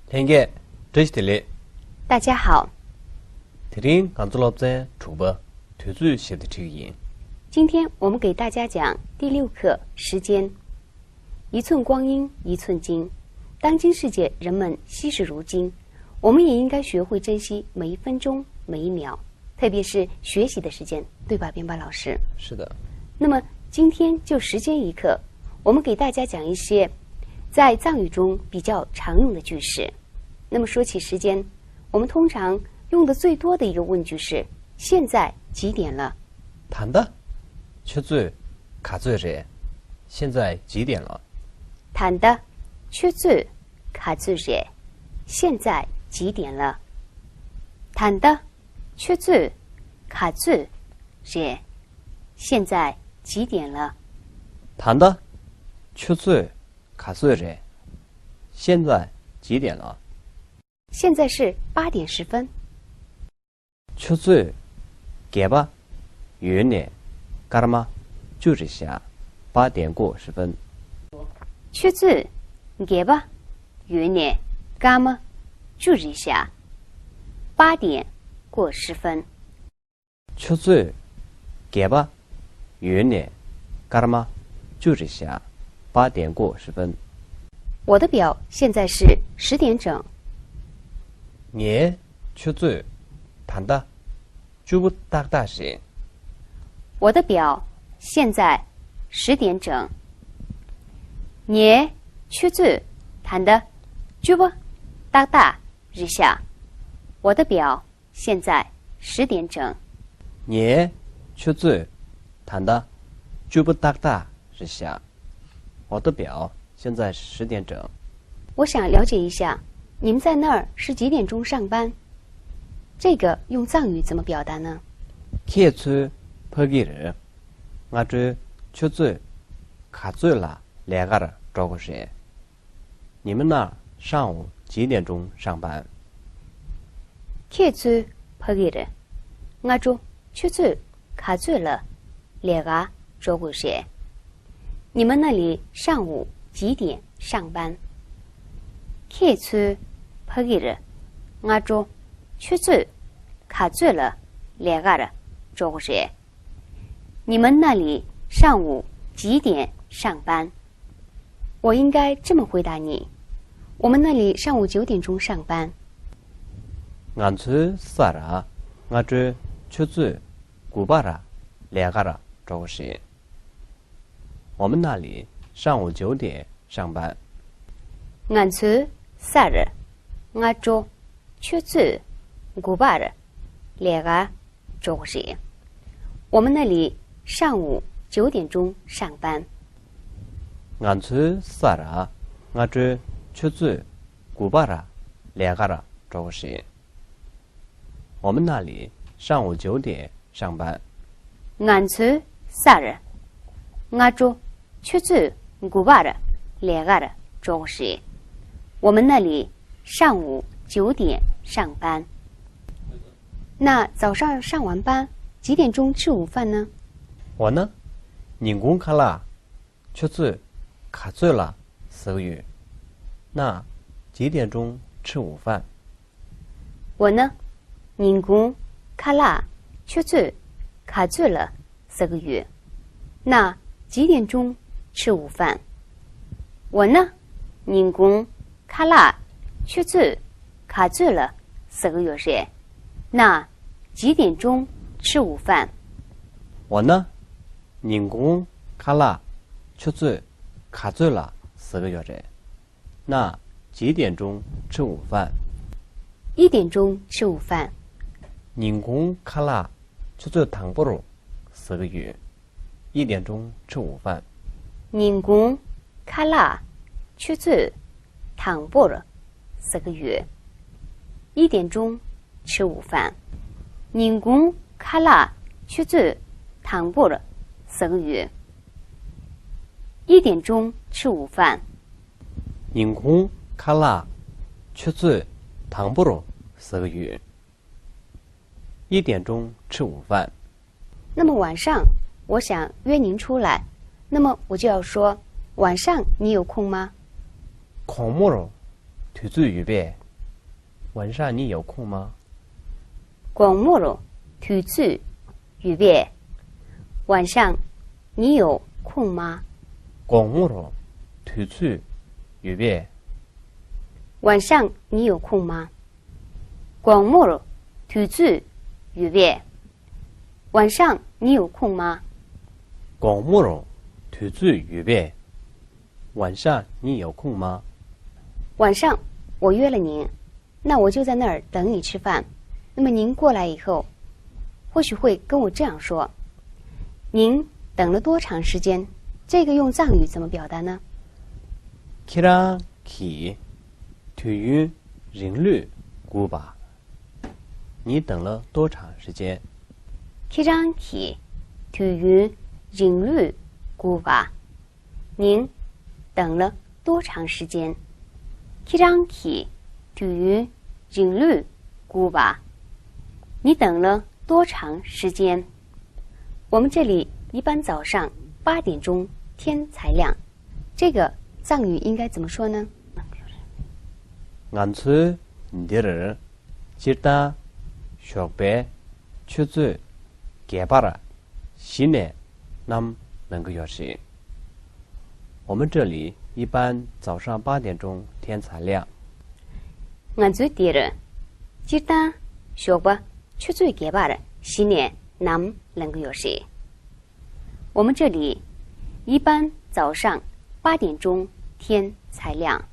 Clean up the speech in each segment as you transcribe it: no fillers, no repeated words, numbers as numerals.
땡게 드시들리大家好， 드린 간절업제 주버 퇴주 시드치기 今天我们给大家讲第6课时间。一寸光阴一寸金，当今世界人们惜时如金，我们也应该学会珍惜每一分钟每一秒，特别是学习的时间，对吧，边巴老师？是的。那么今天就时间一课，我们给大家讲一些在藏语中比较常用的句式。那么说起时间，我们通常用的最多的一个问句是现在几点了？ 단다 최주 가즈레 现在几点了？ 단다 최주 가즈레 现在几点了？ 단다 최주 가즈레 现在几点了？ 단다 최주 가즈레 现在几点了？现在是8点10分。 최주 개바 유네 까르마 주지샤 8点过10分。 최주 개바 유네 까마 주지샤 8点过10分。 최주 개바 유네 까르마 주지샤 8点过10分。 我的表现在是10点整。 예 최주 단다 주부 딱다시 我的表现在10点整。 예 최주 단다 주부 딱다 리샤 我的表现在10点整。 예 최주 단다 주부 딱다 리샤 我的表现在10点整。 我想了解一下，你们在那儿是几点钟上班？这个用藏语怎么表达呢？ 키에츠 퍼기르 아주 최주 가즈라 레가르 저것이 你们那儿上午几点钟上班？ 최주 퍼기르 아주 최주 가즈라 레가 저것이 你们那里上午几点上班？ 최주 퍼기르 아주 최주 가즈라 레가르 저것이 你们那里上午几点上班？我应该这么回答你：我们那里上午9点钟上班。 안츠 사라 아주 최주 구바라 레가라 저것이 我们那里上午9点上班。 안츠 사르 아주 최주 구바르 레가 저것이 我们那里上午9点钟上班。 안츠 사라 아주 최주 구바라 레가라 저것이 我们那里上午9点上班。 안츠 사르 아주 최주 구바르 레가 저것이 我们那里上午9点上班。 那早上上完班几点钟吃午饭呢？ 我呢宁公卡拉 최주 가즈라 서유 那几点钟吃午饭？ 我呢宁公卡拉 최주 가즈라 서유 那几点钟吃午饭？ 我呢宁公卡拉 최주 가즈라 서유 那几点钟吃午饭？ 我呢宁公卡拉 최주 가즈라 서유 那几点钟吃午饭？ 1点钟吃午饭。 宁公卡拉 최주 당보로 서유 1点钟吃午饭。 宁公卡拉 최주 당보로 서유 1点钟吃午饭。 宁公卡拉 최주 당보로 서유 1点钟吃午饭。 宁公卡拉 최주 당보로 서유 1点钟吃午饭。 那么晚上我想约您出来，那么我就要说晚上你有空吗？ 콩모로 推最预备。晚上你有空吗？广末了推最预备。晚上你有空吗？广末了推最预备。晚上你有空吗？广末了推最预备。晚上你有空吗？广末了推最预备。晚上你有空吗？晚上我约了您，那我就在那儿等你吃饭。那么您过来以后，或许会跟我这样说：您等了多长时间？这个用藏语怎么表达呢？ 키랑 기 퇴윤 링류 구바。你等了多长时间？ 키랑키 퇴윤 링류 구바。您等了多长时间？ 키랑키 퇴윤 링류 구바。你等了多长时间？我们这里一般早上8点钟天才亮，这个藏语应该怎么说呢？ 안츠 니르 지다 쇼베 추즈 개바라 시내 남能个小时。我们这里一般早上8点钟天才亮。 안주 디르 지다 쇼바 추즈 개바라 시내 남2个小时。我们这里一般早上8点钟天才亮。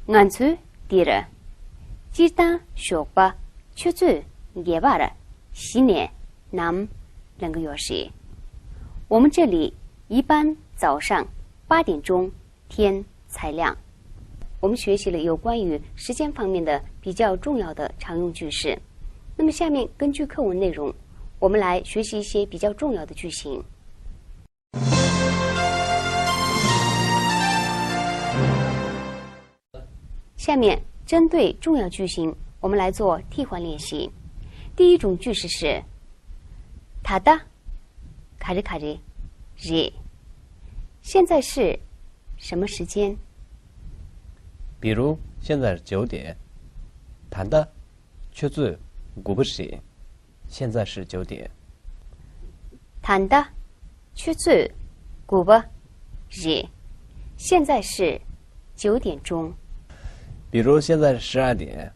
안주 디르 지다 쇼바 추즈 개바라 시내 남2个小时。我们这里一般早上8点钟天才亮。我们学习了有关于时间方面的比较重要的常用句式。那么下面根据课文内容，我们来学习一些比较重要的句型。下面针对重要句型，我们来做替换练习。第一种句式是타다 카르카르 리。现在是什么时间？比如现在是9点，谈的却最古不时，现在是9点。 탄다 추즈 구바 리。现在是9点钟。比如现在是12点，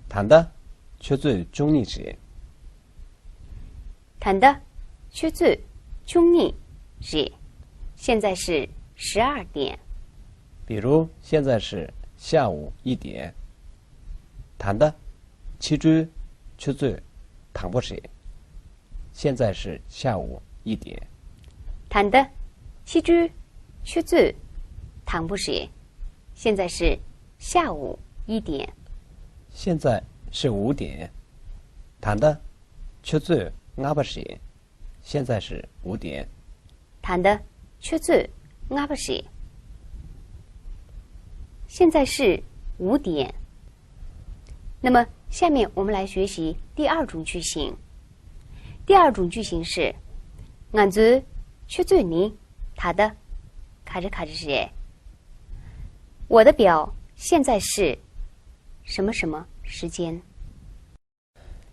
谈的却最中立时。 탄다 추즈 중니 리。现在是12点。比如现在是下午1点，谈的七追却最躺不时。现在是下午1点。 탄다 치즈 추즈 당부 시。现在是下午1点。现在是5点，谈的却最阿不时。现在是5点。 탄다 추즈 아버 시。现在是5点。那么下面我们来学习第二种句型。第二种句型是안주 추즈니 타다 카르카르 시。我的表现在是什么什么时间？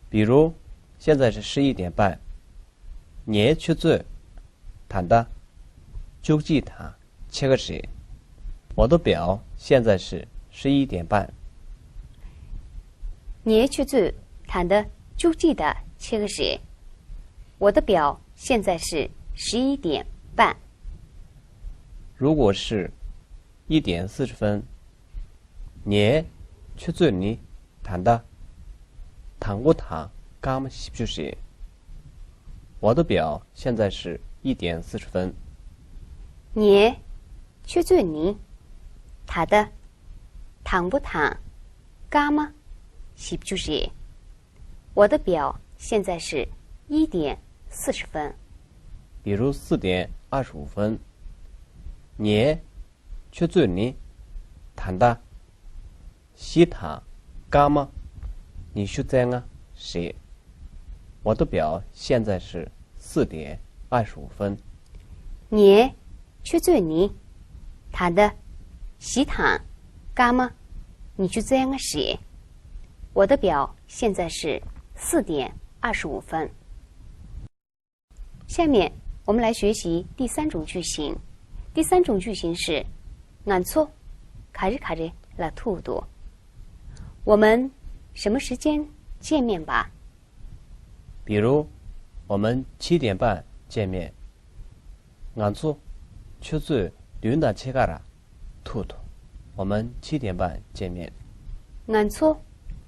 比如现在是11点半，你却最谈的就记他切个时。我的表现在是11点半。 你去做谈的就记得切个时。我的表现在是11点半。如果是1点40分，你去做你谈的谈过他刚10时。我的表现在是1点40分。你去做你谈的谈不谈刚吗？10时。我的表现在是1点40分。比如4点25分，你去做你谈的西塔干吗？你去在啊谁？我的表现在是4点25分。你去做你谈的西塔干吗你去做个事。我的表现在是4点25分。下面我们来学习第3种句型。第3种句型是俺错卡着卡着来吐吐。我们什么时间见面吧？比如我们7点半见面。俺错去做lun다切가라吐吐。我们7点半见面。俺错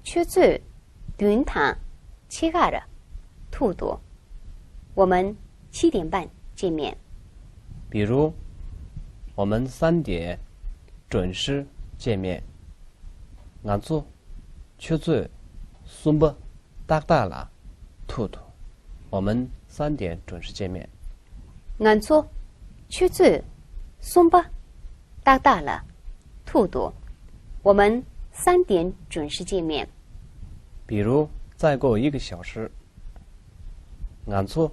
去做lun다切가라吐吐。我们7点半见面。比如我们3点准时见面。俺做去做松不大大了吐吐。我们3点准时见面。俺错去做松不大大了吐吐。我们3点准时见面。比如再过1个小时。俺错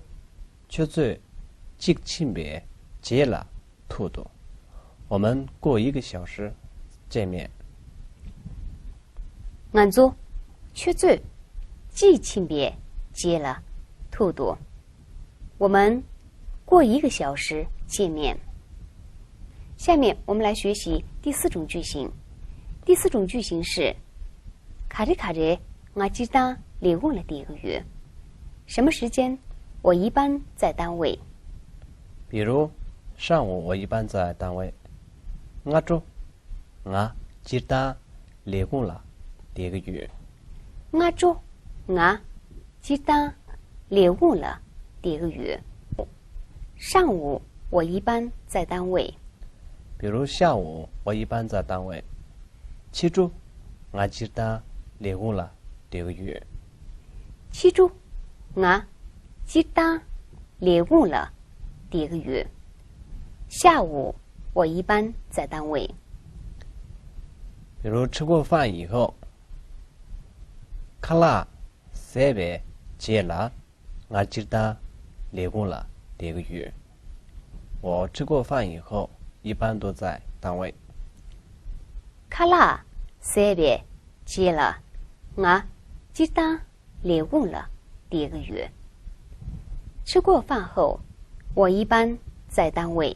去做직침배接了吐吐。我们过1个小时见面。俺做去做직침배接了吐吐。我们过1个小时见面。下面我们来学习第4种句型。第4种句型是卡着卡着我知道离婚了第1个月。什么时间？我一般在单位。比如上午我一般在单位。我知道离婚了第1个月。我知道离婚了第1个月。上午我一般在单位。比如下午我一般在单位。记住我知道离婚了第1个月。记住我知道离婚了第1个月。下午我一般在单位。比如吃过饭以后。卡拉塞北接了我知道离婚了第1个月。我吃过饭以后一般都在单位。卡拉塞北接了我知道离婚了第1个月。吃过饭后我一般在单位。